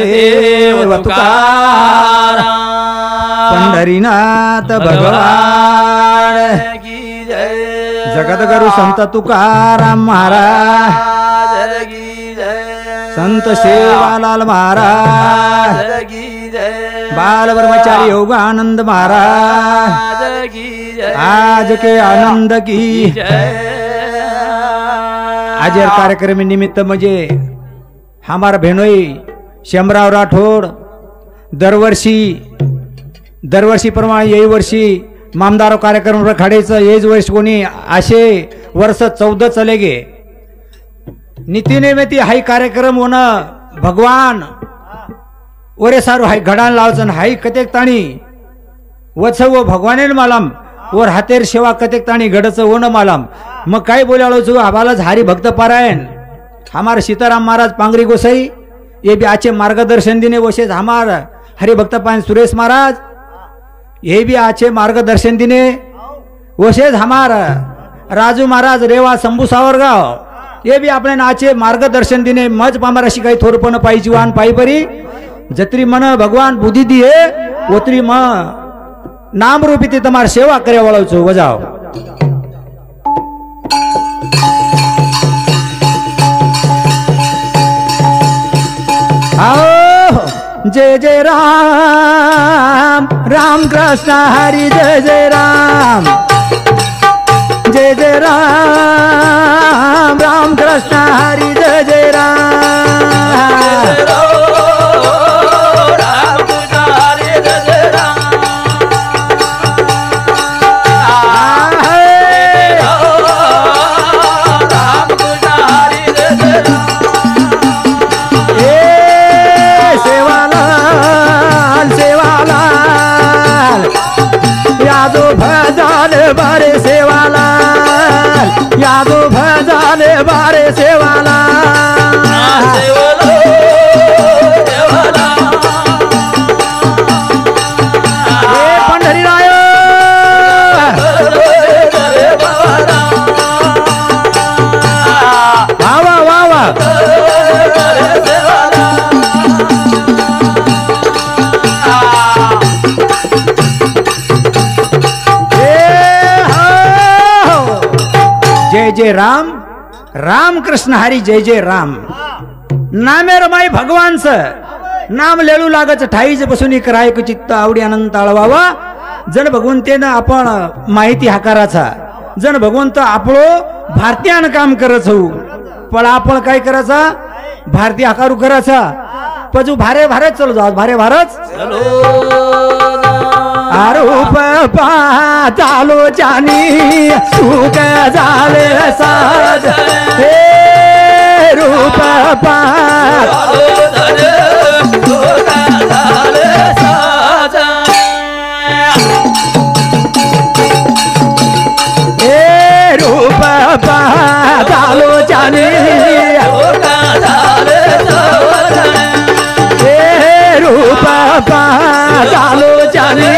देव तुकाराम पंढरीनाथ भगवान की जय जगद्गुरु संत तुकाराम महाराज की जय संत सेवालाल महाराज की जय बाल ब्रह्मचारी योगानंद महाराज की जय आज के आनंद की जय। आज कार्यक्रम निमित्त म्हणजे हमारा भेनोई शंभराव राठोड दरवर्षी प्रमाणे यही वर्षी मामदारो कार्यक्रम रखाड़ेचं येज वर्ष कोणी असे वर्ष 14 चले गे नीतीने में ती हाई कार्यक्रम होना भगवान ओरे सारू हाई घडान लावचन हाई कतेक ताणी वत्स वो भगवाने मालम और हातेर सेवा कतेक ताणी घडच हो न मालम मग काय बोलालो छु आबाला हरी भक्त पारायण हमारे सीताराम महाराज पांगरी गोसाई ये भी आचे मार्गदर्शन दिने वशेज हमार हरि भक्त पायन सुरेश महाराज ये भी आचे मार्गदर्शन दिने वशेज हमार राजू महाराज रेवा शंभू सावरगाव ये भी अपने नाचे मार्गदर्शन दिने मज पामारा शिकाई थोरपण पाई जीवान पाई परी जत्री मन भगवान बुद्धि दिए ओतरी म नाम रूपी ते तमार सेवा करे वाळो छु वजाओ आओ जय जय राम राम कृष्ण हरि जय जय राम जय जय राम राम कृष्ण हरि जय जय राम बारे सेवालाल यादो भजाले बारे सेवालाल ए पंढरी राय वावा वावा जय जय राम राम कृष्ण हरी जय जय राम नामे रमाई भगवान स नाम लेलू लागच ठाईज बसून कराय चित्त आवडी अनंत आळवावा जण भगवंतेनं आपण माहिती हाकाराचा जण भगवंत आपलो भारतीयान काम करत होऊ पण आपण काय करायचा भारतीय हाकारू करायचा पजू भारे भारत चलो जाऊ भारे भारत चलो आरूप पालो जानी सुख झाले साज हे रूप पालो झाले साज हे रूप पालो जानी हे रूप पालो जानी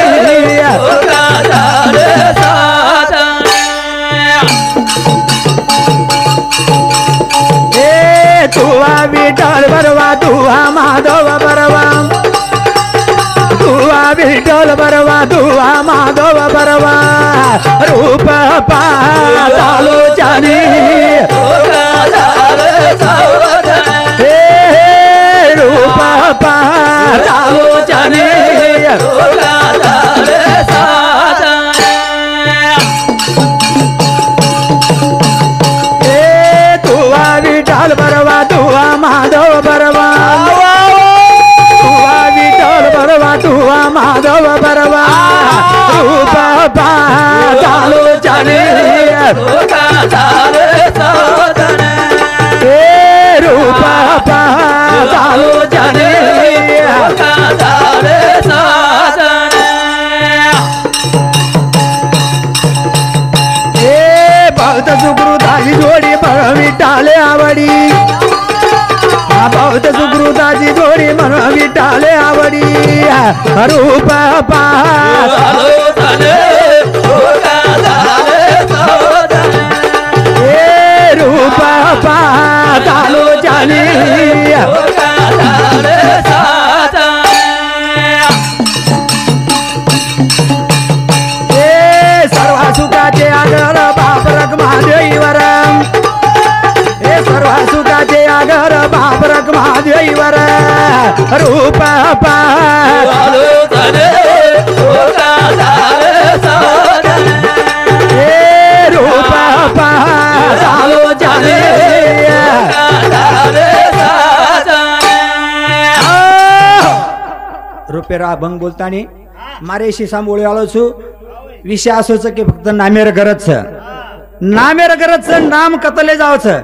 तुवा विठ्ठल बरवा तुवा माधव बरवा तुवा विठ्ठल बरवा तुवा माधव बरवा रूप पालो जानी हे रूप पालो जानी विठ्ठल बरवा तुवा माधव बरवा तुवा विठ्ठल बरवा तुवा माधव बरवा रूप पालो जाने रूप पालो जाने भक्त सुकृताची जोडी विठ्ठले आवडी भक्त सुकृताची जोडी विठ्ठले आवडी रूप पालो रूप पालो जाने रूप રૂપેરા ભંગ બોલતાની મારે શીશા બોલી આલો છું વિષય આસો છે કે ફક્ત નામેર ગરજ છે નામેર ગરજ છે નામ કતલે જાવ છે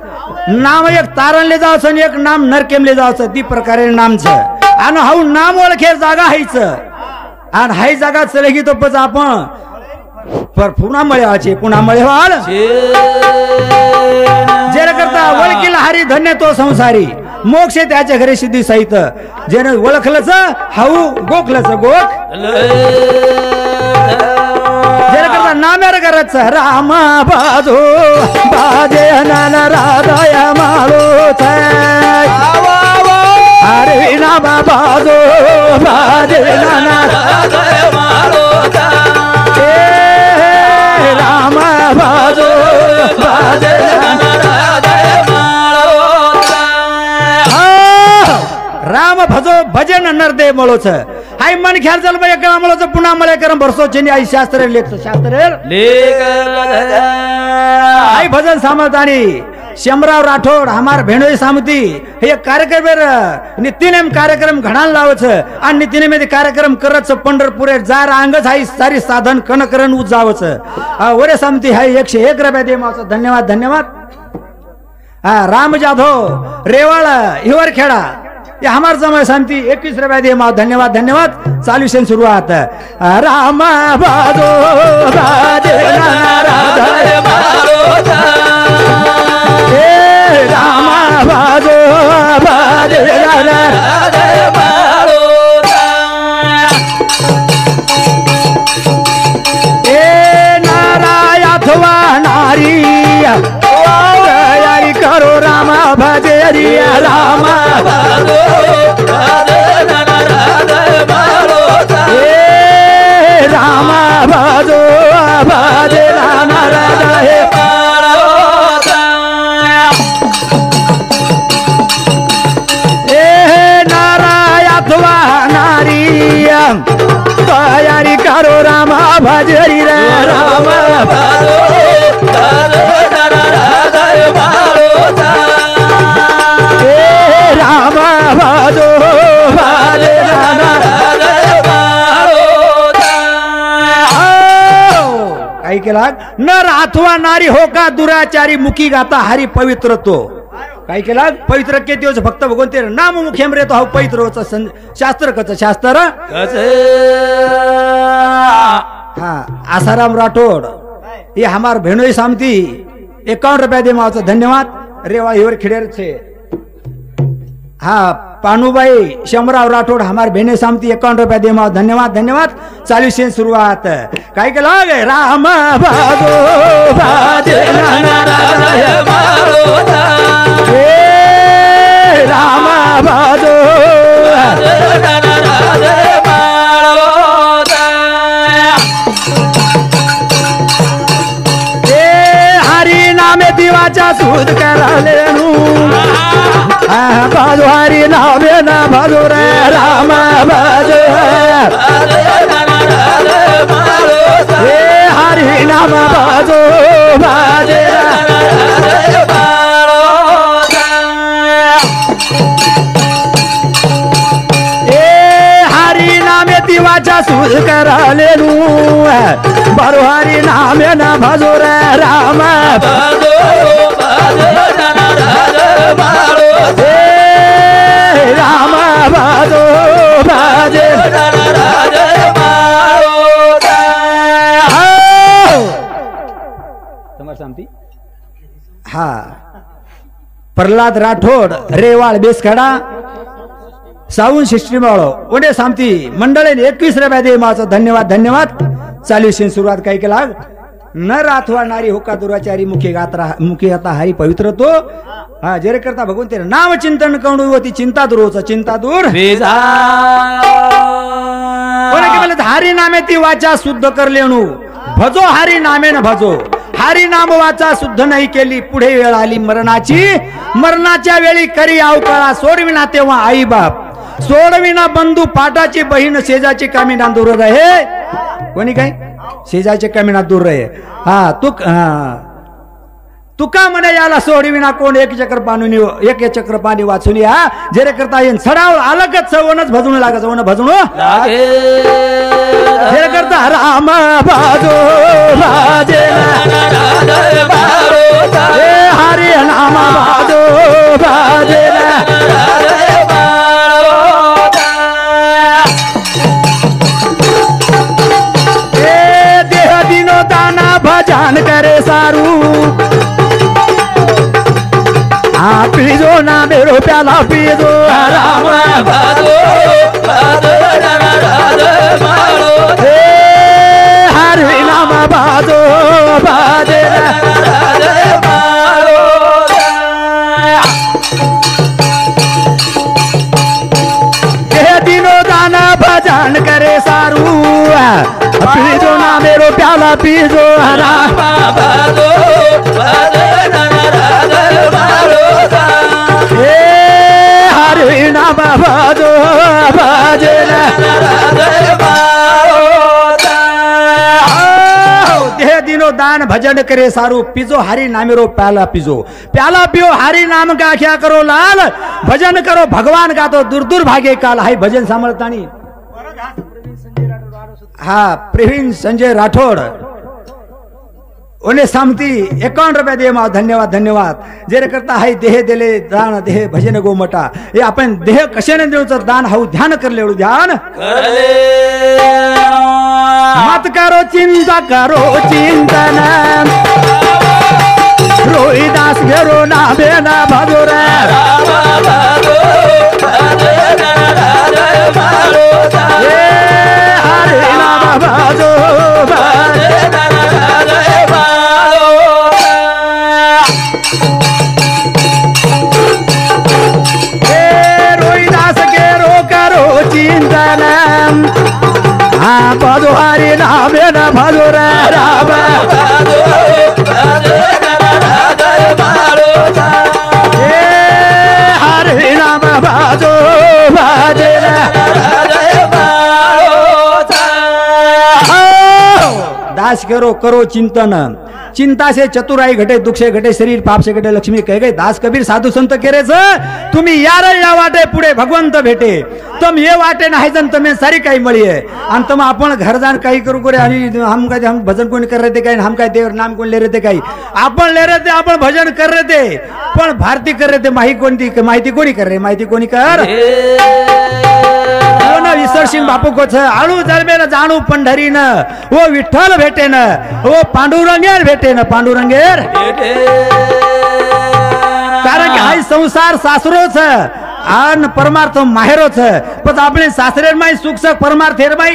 नाम एक तारण ले जाव छे एक नाम नरकेम ले जाव छे ती प्रकारे नाम छे आनो हाऊ नाम ओळखे जागा हायच आन हाय जागा चलेगी तो पछ आपण पर पुन्हा मळ्या छे पुन्हा मळेवाळ जेरे करता ओळखीला हरी धन्य तो संसारी मोक्ष त्याच्या घरी सिद्धी सहित जेने ओळखलंच हाऊ गोखलंच गोख जेरे करता नामेर गरज राम बाजो बाजे नाना राधाय मालो अरे नामा बाजो बाजे नाना राधाय मालो राम बाजो बाजे नाना राधाय मालो राम भजो भजन नरदे मळो छ हाय मन ख्याल चल बे एकला मळो छ पुन्हा मळे करम भरसो छेनी आई शास्त्र लेख शास्त्र लेख हाय भजन सामतानी शमराव राठोड हमार भेणोई सामती हे कार्यक्रम नित्यनेम कार्यक्रम घडाल लाव छ आणि नित्यनेम कार्यक्रम करत छ पंढरपुरे जार अंगच हाय सारी साधन कणकरण उजाव छ ओरे सामती हाय 101 रुपया दे माच धन्यवाद धन्यवाद राम जाधव रेवाळ हिवर खेडा ये हमार समय शांति 21 रुपया दे माँ धन्यवाद धन्यवाद चालू से शुरुआत राम बाजो बाजे राधाय मालो राम बाजो बाजे राधाय मालो नाराय अथवा नारी यारी करो राम भजे रिया राम बाजो राम बाजो बाजे राना राधाय मालो नाराय अथवा नारी तैयारी करो राम भजरी रे राम बाजो राधाय मालो राम बाजो बाजे राना राधाय मालो काही केला नर अथवा नारी हो का दुराचारी मुखी गाता हरी पवित्र तो काही केला पवित्र के दिवस भक्त भगवान तेरे नाम मुखेम रे तो पवित्र होच शास्त्र कच शास्त्र हाँ आसाराम राठोड ये हमार भेणोई सामती 51 रुपया दे मावच धन्यवाद रेवा हिवर खिडेर छे हाँ पानुबाई शमराव राठोड हमार भेणे सामती 51 रुपया दे माव धन्यवाद धन्यवाद चालू से शुरुआत काय के लागे राम बाजो बाजे नाना राधाय मालो राम बाजो नाना राधाय मालो हरी नामे दिवाचा सूद करालेनु बाजो हरी नामे ना बाजो रे राम बाजो हरी नाम बाजो बाजे हरी नामे दिवाचा सूद करालेनु बारो हरी नामे ना बाजो रे राम बाजो राम बाजो बाजे हाँ प्रहलाद राठोड रेवाळ बेसखेडा सावून सिस्टम वाळो ओडे सामती मंडळे 21 रुपया दे माचा धन्यवाद धन्यवाद चालू से शुरुआत काही केला नर अथवा नारी होका दुराचारी मुखी गात्रा मुखी आता हरी पवित्र तो हाँ जेरे करता भगवान तेरे नाम चिंतन करू होती चिंता दूर होच चिंता दूर हरी नामे ती वाचा शुद्ध कर लेणू भजो हरी नामे न भजो हरी नाम वाचा शुद्ध नाही केली पुढे वेळ आली मरणाची मरणाच्या वेळी करी अवकाळा सोडविना तेव्हा आई बाप सोडविना बंधू पाटाची बहीण शेजाची कामिना दूर रहे. कोणी काय शेजाची कामिना दूर रहे. हा तुका म्हणे याला सोडविना कोण एक चक्र पाणी वाचून या जेरे करता येईन सडाव अलगच सवनच भजून लागा सवन भजून जेरे करता राम बाजो बाजे हरे नाम बाजो बाजे देह दिनो दाना भजन करे सारू पीजो ना मेरो प्याला पीजो राम बाजो हरे नाम बाजो बाजे दिनो दाना भजन करे सारू पीजो ना मेरो प्याला पीजो राम बाजो हरे नाम बाजो बाजे देह दिनो दान भजन करे सारू पीजो हरि नामेरो प्याला पीजो प्याला पियो हरि नाम का क्या करो लाल भजन करो भगवान का तो दूर दूर भागे काल हाय भजन सांभळतानी हा प्रवीण संजय राठोड ओने सामती 51 रुपये दे मा धन्यवाद धन्यवाद जेरे करता हाय देह दिले दान देह भजन गोमटा हे आपण देह कशाने देऊचं दान हाऊ ध्यान करले एवढं ध्यान मत करो चिंतन रोहिदास घेरो ना बेना भाजो रे हरे नाम भाजो रोहिदास घेरो करो चिंतन भाजो हरे नाम बेना भाजो रे राम हरे नाम भाजो भाजे दास करो चिंतन चिंता से चतुराई घटे दुख से घटे शरीर पाप से घटे लक्ष्मी कह गए दास कबीर साधू संत केरेच तुम्ही या वाटे पुढे भगवंत भेटे तुम ये वाटे नाही जन तुम्हें सारी काही मळी आहे आणि तुम आपण घर जाण काही करू करे आणि हम भजन कोणी कर रहे थे काही हम काय देव नाम कोण ले रहे थे काही आपण ले रहे थे आपण भजन कर रहे थे पण भारती कर रहे थे माहिती कोणी कर रहे माहिती कोणी कर ईश्वर सिंह बापू को आळू जळबे न जाणू पंढरी न वो विठ्ठल भेटे न वो पांडुरंगेर भेटे न पांडुरंगेर कारण की हाय संसार सासरो छ आन परमार्थ माहेरो छ पण આપણે સાસરેર માં સુખ સક પરમાર્થ હેર માં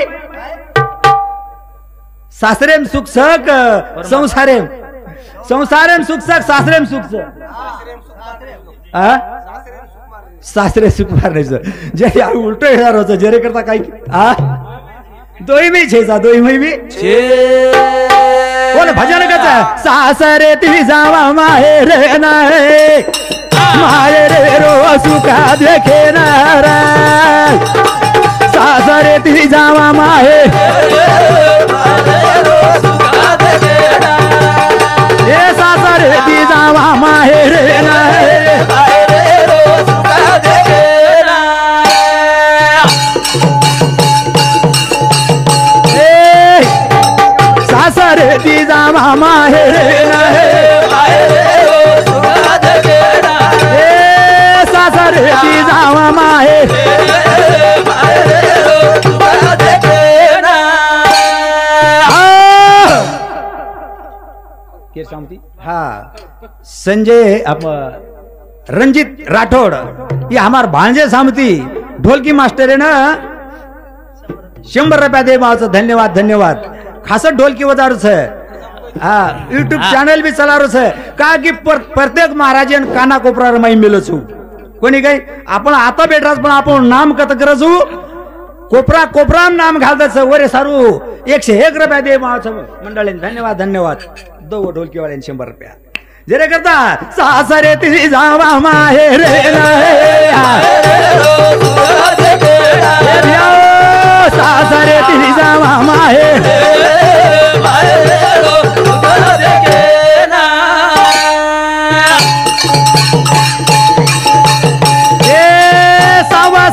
સાસરેમ સુખ સક સંસારેમ સુખ સક સાસરેમ સુખ સક હા सासरे सुख मारने जे उलटो येणार होतं जेरे करता काही दोई में छे दोई में भी बोले भजन करता सासरे ती जावा माहेर नाही माहेर रो सुखा देखे नारा सासरे ती जावा माहेर ए सासरे ती जावा माहेर नाही सासरे ती जावा माहेर सासरे ती जावा माहेर हा संजय रंजित राठौड़ ये हमार भांजे सामती ढोलकी मास्टर है ना 100 रुपया दे धन्यवाद धन्यवाद खास ढोलकी वजारू है यूट्यूब चैनल भी चला है का कि प्रत्येक महाराज काना कोपरा रमाई मिलो छू कोणी काही आपण आता भेटराच पण आपण नाम कत करजू कोपरा कोपराम नाम घालत वरे सारू 101 रुपया दे मंडळी धन्यवाद धन्यवाद दो ढोलकी वाले 100 रुपया जेरे करता सासरे ती जावा माहेर सासरे ती जावा माहेर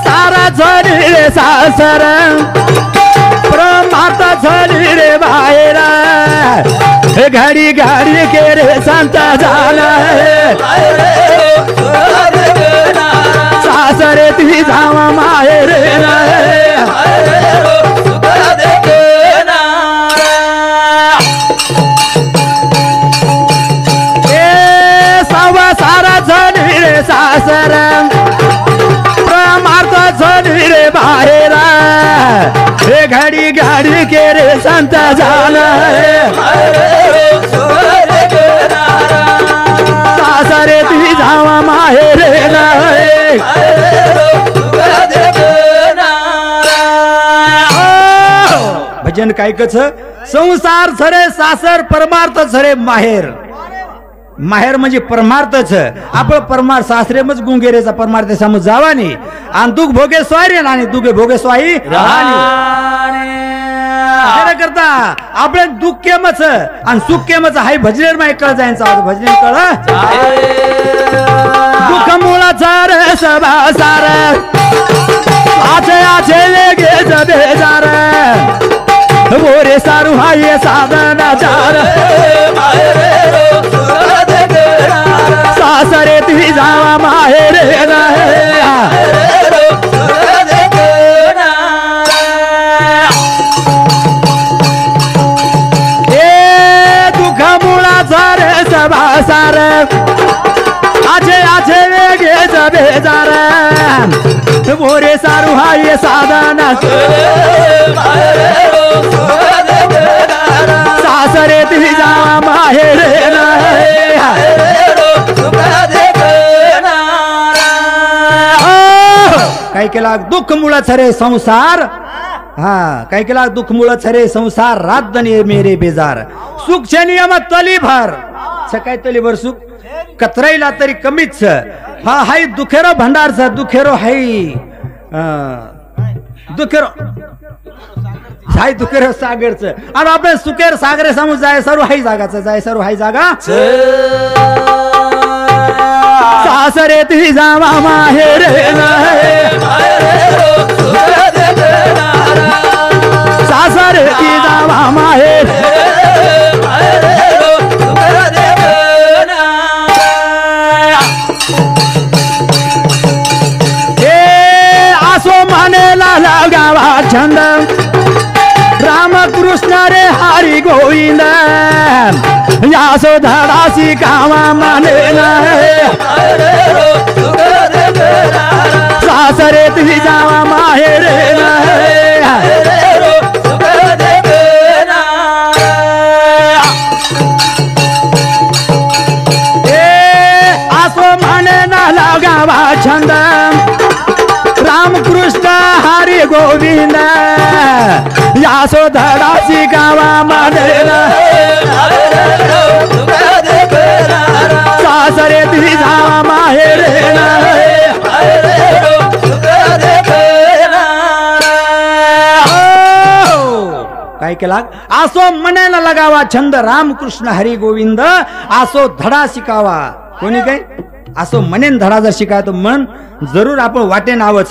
सारा झडी रे सासर प्रमाता झडी रे बाहेर घडी घडी के रे संत झाला सासरे ती जावा माहेर सारा झडी रे सासर प्रमार्थ झडी रे बाहेर हे घडी घडी के रे संत झाला सासरे ती जावा माहेर भजन काय कच संसार झरे सासर परमार्थ झरे माहेर माहेर म्हणजे परमार्थच आपण परमार्थ सासरे मज गुंगेरेचा परमार्थ समज जावा नाही आणि दुःख भोगे स्वारी आणि दुःख भोगे स्वाई करता आपले दुःख केमच आणि सुख केमच हाय भजनेर माय कळ जायचा भजनेर कळ दुःख मुळाचा रे सभा सार आचे आचे लेगे जबेजार बोरे सारू हाय साधना चार सासरे ती जावा माहेर ए दुःख मुळाचा रे सभा सार आचे आचे वेगे जबेजार बोरे सारू हाय साधना सासरे ती जावा माहेर काय केला दुःख मुळाच रे संसार हा काय केला दुःख मुळाच रे संसार रात दने मेरे बेजार सुख नियम तली भर काय तली भर सुख कतराईला तरी कमीच हा हाय दुखेरो भंडारचा दुखेरो हाय दुखेरो हाय दुखेरो सागरच आणि आपण सुखेर सागरे समोर जाय सर्व हाय जागाचं जाय सर्व हाय जागा सासरे ती जावा माहेर सासरे ती जावा माहेर आसो मानेला लगावा छंद रामकृष्ण रे हरी गोविंद यासो धडासी कावा माने सासरे ती जावा माहेर आसो माने ना लगावा छंद रामकृष्ण हरी गोविंद यासो धडासी गावा मानेला सासरे ती जावा माहेर काय केला आसो मनेला लगावा छंद रामकृष्ण हरी गोविंद आसो धडा शिकावा कोणी काय असो मनेन धडा जर शिकाय तो मन जरूर आपण वाटे नावच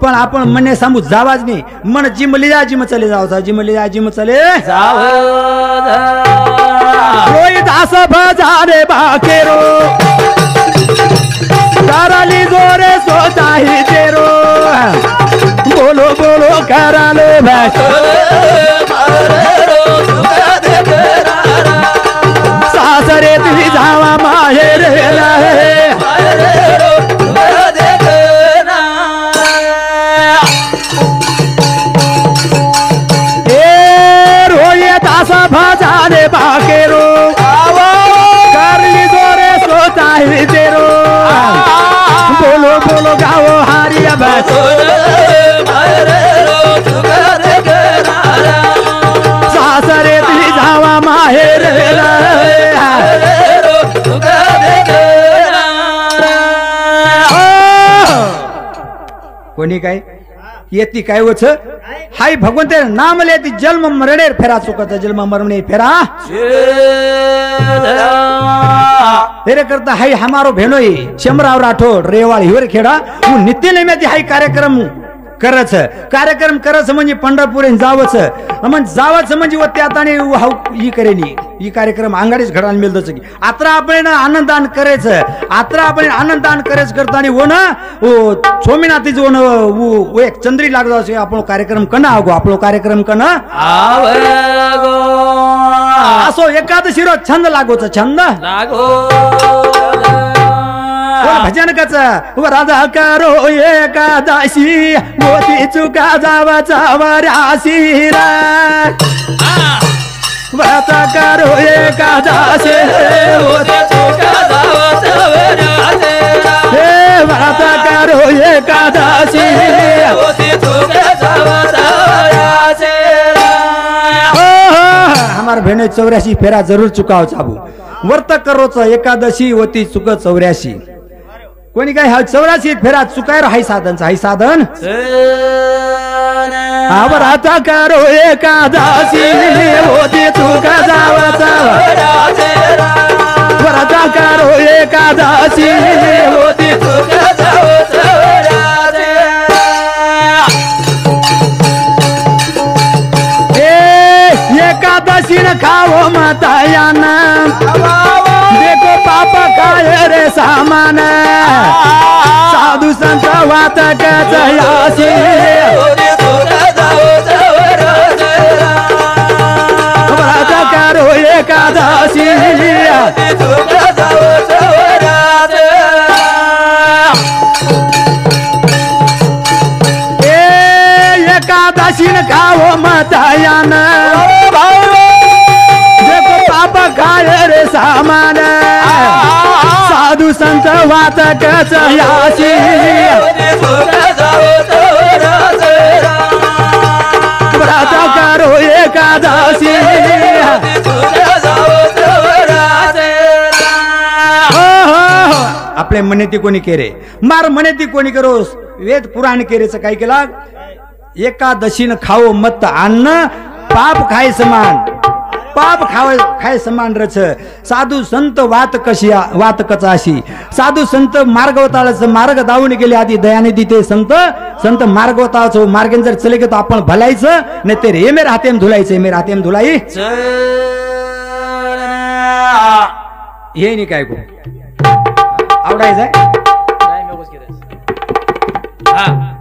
पण आपण मने सांगू जावाच नाही मन जिमली जा जिम चले जावचा जिमली जा जिम चले जाव कोई दास भजारे बाकेरो कराली जोरे सोताही तेरो बोलो बोलो कराले भाष सासरे ती जावा माहेर भजाने बाकेरो करली जोरे सोताही तेरो बोलो बोलो गाओ हारिया सासरे ती जावा माहेर कोणी काय येती काय वच हाय भगवंते नाम लेती जन्म मरणे फेरा चुकत जन्म मरणे फेरा तेरे करता हाय हमारो भेनोई शंभराव राठोड रेवाळ हिवर खेडा नित्य नेम्याती हाय कार्यक्रम करच म्हणजे पंढरपूर जावच म्हणजे व त्यात आणि ही करेली ही कार्यक्रम अंगाडीच घडायला मिळतच की आता आपण आनंददान करायच करता आणि वन सोमीनाथीच वन एक चंद्री लागलो असे आपण कार्यक्रम कन आगो आपलो कार्यक्रम कन असो एकादशी रोज छंद लागोच छंद भजन कच राधा करो एकादशी मोती चुका जावाचा वराशी व्रत करो एकादशी मोती चुका जावाचा वराशी व्रत करो एकादशी मोती चुका जावाचा वराशी हमार बहने 84 फेरा जरूर चुकाव चाबू व्रत करोच एकादशी होती चुक 84 कोणी काय 84 फेरा चुकायर हाय साधन व्रत करो एकादशी होती चुक जावाचा व्रत करो एकादशी होती चुक जावाचा एकादशी न खाओ मातायाना देखो पापा काय रे सामान साधु संत वात कयासी व्रत करो एकादशी एकादशी न खाओ मातायाना देखो पापा काय रे सामान साधु संत वात कयासी व्रत करो एकादशी आपले म्हणे ती कोणी केरे मार म्हणे ती कोणी करोस वेद पुराण केरेच काय केला एकादशीन खाओ मत अन्न पाप खाय समान रच साधू संत वात कचाशी साधू संत मार्गवताळच मार्ग दावून गेले आधी दयाने दिते संत मार्गवताळच मार्गेन जर चले गेलो आपण भलायचं नाही ते रे मेरे हातेम धुलाई हे नाही काय को आवडायचं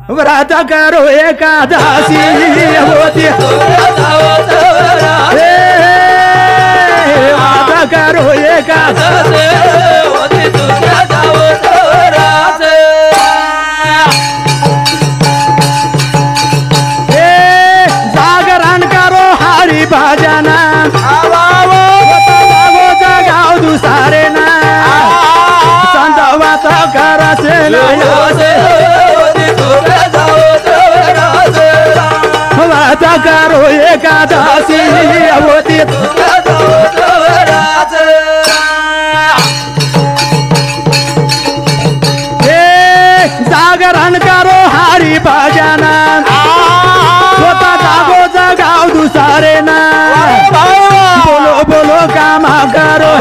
व्रत करो एकादशी होती व्रत करो एकादशी जागरण करो हरि भजन जगाओ दुसारे ना संत व्रत करसे व्रत करो एकादशी होती जागरण करो हरि भजन स्वतः जागो जगाओ दुसारे ना बोलो काम करो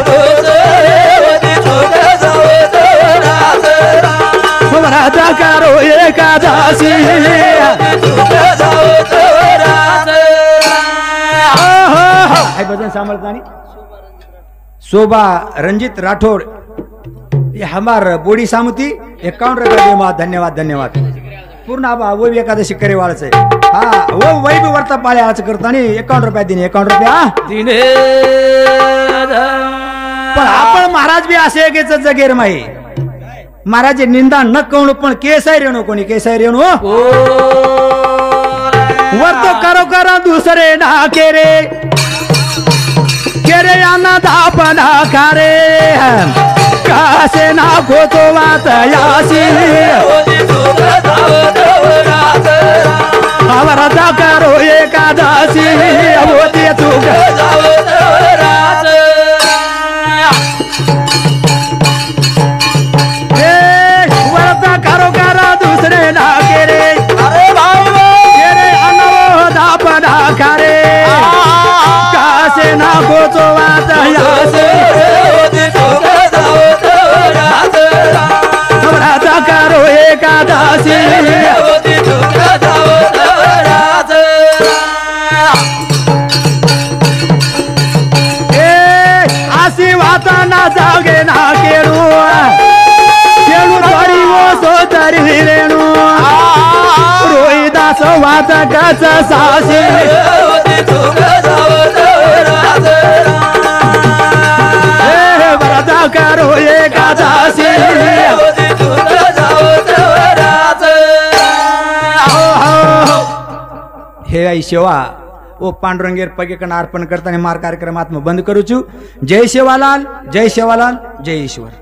व्रत करो एकादशी भजन सांभाळतानी शोभा रंजित राठौड़ ये हमार बोडी सामती 51 रुपये धन्यवाद पूर्ण आबा वो भी एकादशी करे वाळच आहे हा वो वही भी वर्ता पाळे आज करतानी 51 रुपये दिने 51 रुपये पण आपण महाराज भी असे गेच जगेर माई महाराज निंदा न कळू पण केसाय रेणू कोणी केसाय रेणू वर्तो करो दुसरे ना केरे याना दापना करे कासे ना खोतो वात यासी व्रत करो एकादशी होती चुक व्रत करो दुसरे ना केरे जागे ना केळू केळू तरी वो सोतरी रेणू रोहिदास वाचकाच सासे बरदा करो एका दासी हे आई सेवा ओ पांडुरंगेर पगेकन अर्पण करताना मार कार्यक्रमात बंद करूचू जय सेवालाल जय ईश्वर।